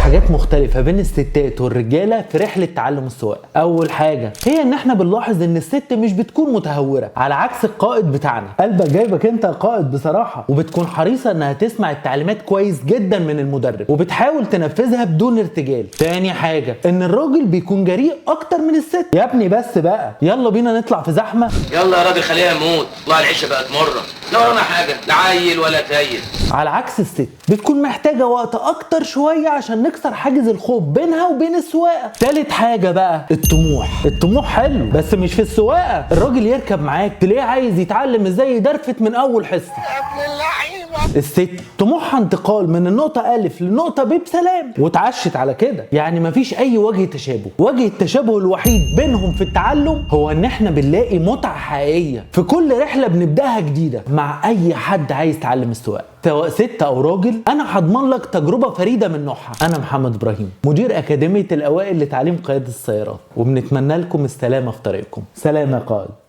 حاجات مختلفة بين الستات والرجالة في رحلة تعلم السواقة. أول حاجة هي إن إحنا بنلاحظ إن الست مش بتكون متهورة، على عكس القائد بتاعنا. قلبك جايبك أنت يا قائد بصراحة، وبتكون حريصة إنها تسمع التعليمات كويس جدا من المدرب وبتحاول تنفذها بدون ارتجال. تاني حاجة إن الراجل بيكون جريء أكتر من الست. يا ابني بس بقى، يلا بينا نطلع في زحمة. يلا يا راجل خليها يموت، طلع العيشة بقت مرة، لا ورانا حاجة، لا عيل ولا تايل. على عكس الست بتكون محتاجة وقت اكتر شوية عشان نكسر حاجز الخوف بينها وبين السواقة. تالت حاجة بقى الطموح. الطموح حلو بس مش في السواقة. الراجل يركب معاك تلاقيه عايز يتعلم ازاي يدرفت من اول حصة. يا ابن اللعيبة. الست طموحها انتقال من النقطة ألف للنقطة ب بسلام، واتعشت على كده. يعني مفيش أي وجه تشابه. وجه التشابه الوحيد بينهم في التعلم هو إن إحنا بنلاقي متعة حقيقية في كل رحلة بنبدأها جديدة مع أي حد عايز يتعلم السواقة، سواء ست أو راجل. أنا هضمن لك تجربة فريدة من نوعها. أنا محمد إبراهيم، مدير أكاديمية الأوائل لتعليم قيادة السيارات، وبنتمنى لكم السلامة في طريقكم. سلام يا قائد.